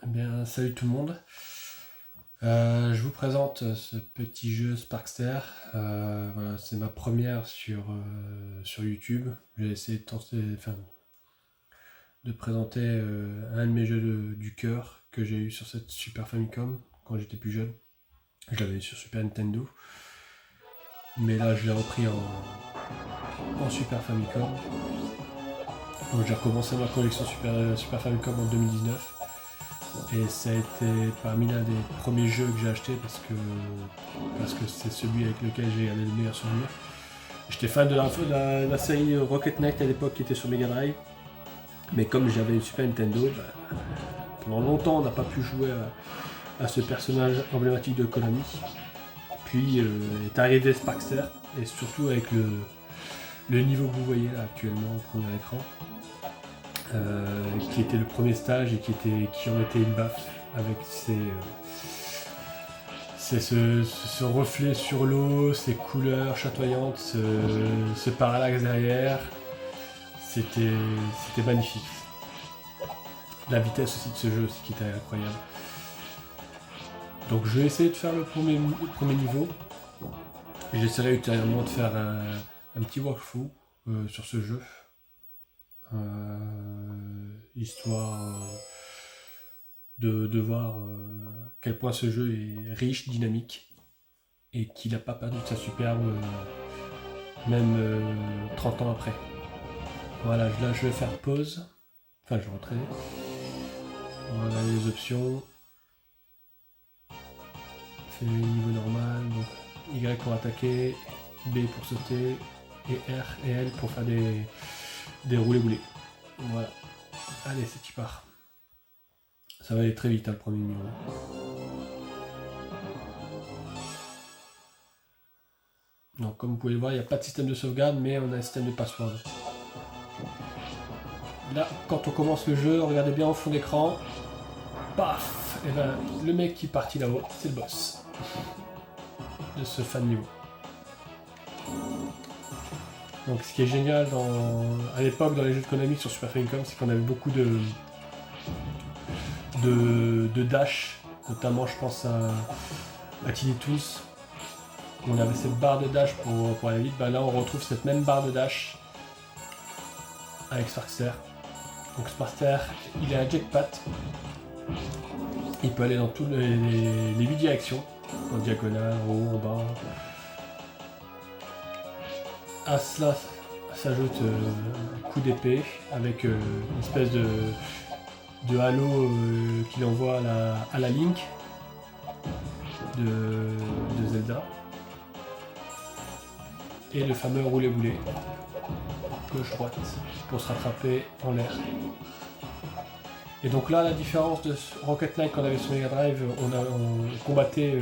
Bien, salut tout le monde. Je vous présente ce petit jeu Sparkster. Voilà, c'est ma première sur YouTube. J'ai essayé de présenter un de mes jeux du cœur que j'ai eu sur cette Super Famicom quand j'étais plus jeune. Je l'avais eu sur Super Nintendo. Mais là, je l'ai repris en Super Famicom. Donc, j'ai recommencé ma collection Super Famicom en 2019. Et ça a été parmi l'un des premiers jeux que j'ai acheté parce que c'est celui avec lequel j'ai gardé le meilleur souvenir. J'étais fan de la série Rocket Knight à l'époque qui était sur Mega Drive. Mais comme j'avais une Super Nintendo, pendant longtemps on n'a pas pu jouer à ce personnage emblématique de Konami. Puis est arrivé Sparkster, et surtout avec le niveau que vous voyez là actuellement au premier écran. Qui était le premier stage et qui en était une baffe avec ce reflet sur l'eau, ces couleurs chatoyantes, ce parallaxe derrière. C'était magnifique. La vitesse aussi de ce jeu aussi qui était incroyable. Donc je vais essayer de faire le premier niveau. J'essaierai ultérieurement de faire un petit walkthrough sur ce jeu. Histoire de voir quel point ce jeu est riche, dynamique et qu'il n'a pas perdu de sa superbe même 30 ans après. Voilà, là je vais faire pause, enfin je vais rentrer. Voilà les options. C'est le niveau normal, donc Y pour attaquer, B pour sauter et R et L pour faire des roulés-boulés. Voilà. Allez, c'est qui part. Ça va aller très vite, hein, le premier niveau. Donc, comme vous pouvez le voir, il n'y a pas de système de sauvegarde, mais on a un système de password. Là, quand on commence le jeu, regardez bien au fond d'écran. Paf! Et ben, le mec qui est parti là-haut, c'est le boss de ce fan niveau. Donc ce qui est génial à l'époque dans les jeux de Konami sur Super Famicom, c'est qu'on avait beaucoup de dash, notamment je pense à Tiny Toons. On avait cette barre de dash pour aller vite, là on retrouve cette même barre de dash avec Sparkster. Donc Sparkster, il a un jetpack, il peut aller dans toutes les 8 directions, en diagonale, en haut, en bas. À cela s'ajoute un coup d'épée avec une espèce de halo qu'il envoie à la Link de Zelda. Et le fameux roulé-boulé, gauche-droite, pour se rattraper en l'air. Et donc là, la différence de Rocket Knight qu'on avait sur Mega Drive, on combattait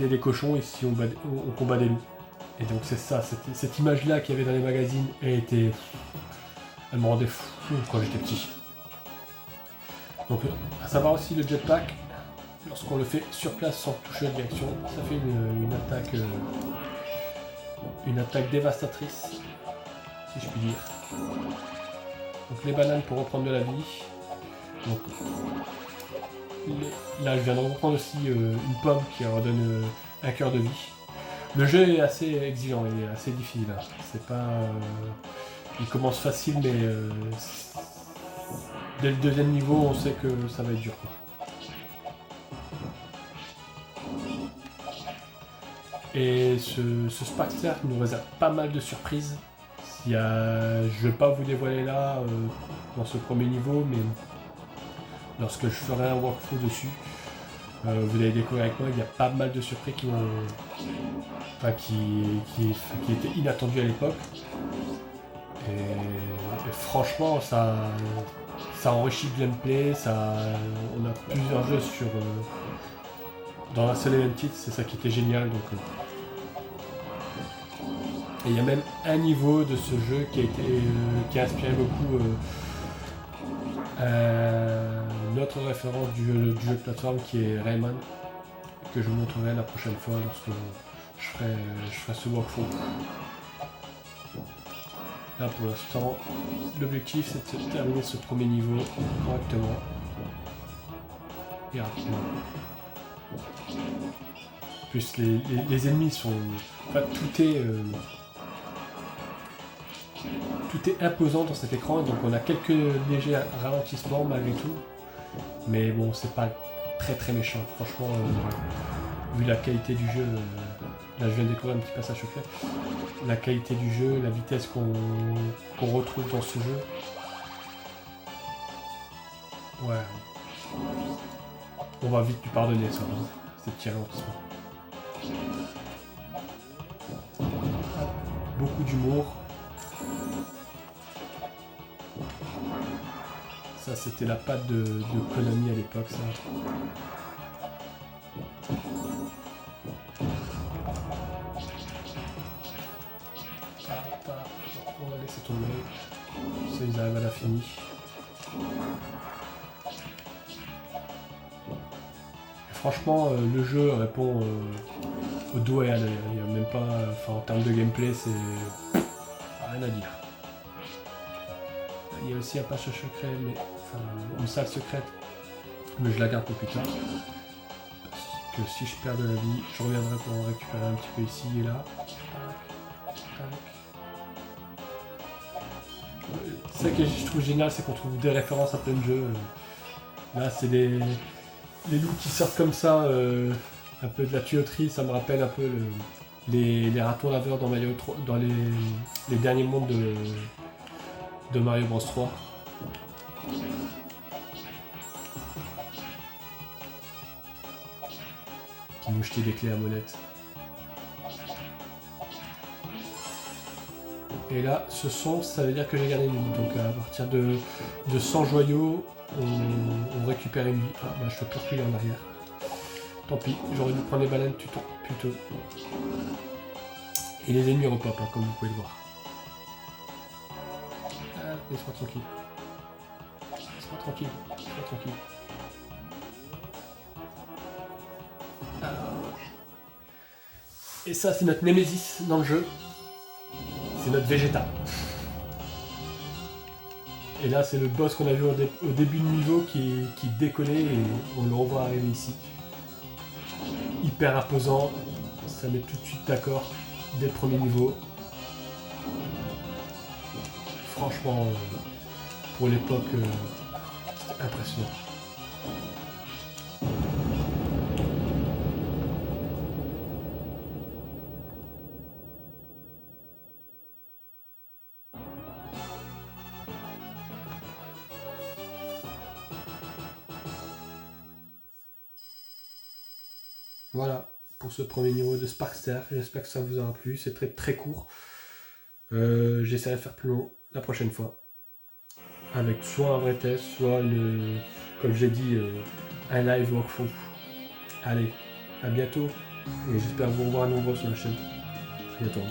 des cochons, ici on combat des loups. Et donc c'est ça, cette image-là qu'il y avait dans les magazines, elle me rendait fou quand j'étais petit. Donc à savoir aussi le jetpack, lorsqu'on le fait sur place sans toucher la direction, ça fait une attaque dévastatrice, si je puis dire. Donc les bananes pour reprendre de la vie. Donc, là je viens de reprendre aussi une pomme qui redonne un cœur de vie. Le jeu est assez exigeant, il est assez difficile. C'est pas, il commence facile, mais dès le deuxième niveau, on sait que ça va être dur, quoi. Et ce Sparkster nous réserve pas mal de surprises. Je ne vais pas vous dévoiler là dans ce premier niveau, mais lorsque je ferai un walkthrough dessus, vous allez découvrir avec moi, il y a pas mal de surprises qui étaient inattendues à l'époque. Et franchement, ça enrichit le gameplay, on a plusieurs jeux dans un seul et même titre, c'est ça qui était génial. Donc, et il y a même un niveau de ce jeu qui a inspiré beaucoup notre référence du jeu de plateforme qui est Rayman, que je vous montrerai la prochaine fois lorsque je ferai ce walkthrough. Là pour l'instant, l'objectif c'est de terminer ce premier niveau correctement. et rapidement. Plus les ennemis sont... Enfin, tout est imposant dans cet écran, donc on a quelques légers ralentissements malgré tout. Mais bon, c'est pas très très méchant. Franchement, vu la qualité du jeu, là je viens de découvrir un petit passage secret, la qualité du jeu, la vitesse qu'on retrouve dans ce jeu. Ouais. On va vite lui pardonner ça, hein, ces petits ralentissements. Beaucoup d'humour. Ça c'était la patte de Konami à l'époque, ça. On va laisser tomber. Ça ils arrivent à la finie. Franchement, le jeu répond au doigt et à l'œil. Il n'y a même pas... Enfin, en termes de gameplay, c'est... rien à dire. Il y a aussi un passage secret, mais... Enfin, une salle secrète. Mais je la garde pour plus tard. Parce que si je perds de la vie, je reviendrai pour en récupérer un petit peu ici et là. C'est ça que je trouve génial, c'est qu'on trouve des références à plein de jeux. Là, c'est les loups qui sortent comme ça, un peu de la tuyauterie, ça me rappelle un peu les ratons laveurs dans Mario 3, dans les derniers mondes de Mario Bros 3. Qui nous jetaient des clés à molette. Et là, ce son, ça veut dire que j'ai gagné une vie. Donc à partir de 100 joyaux, on récupère une vie. Ah bah je peux plus reculer en arrière. Tant pis, j'aurais dû prendre les baleines plutôt. Et les ennemis repopent, hein, comme vous pouvez le voir. Ah, laisse-moi tranquille. Laisse-moi tranquille. Laisse-moi tranquille. Ah. Et ça, c'est notre Némésis dans le jeu. C'est notre Vegeta. Et là, c'est le boss qu'on a vu au début du niveau qui décollait et on le revoit arriver ici. Hyper imposant, ça met tout de suite d'accord dès le premier niveau. Franchement, pour l'époque, c'était impressionnant. Voilà pour ce premier niveau de Sparkster. J'espère que ça vous aura plu. C'est très très court. J'essaierai de faire plus long la prochaine fois. Avec soit un vrai test, soit comme j'ai dit, un live walkthrough. Allez, à bientôt. Et j'espère vous revoir à nouveau sur la chaîne. À bientôt.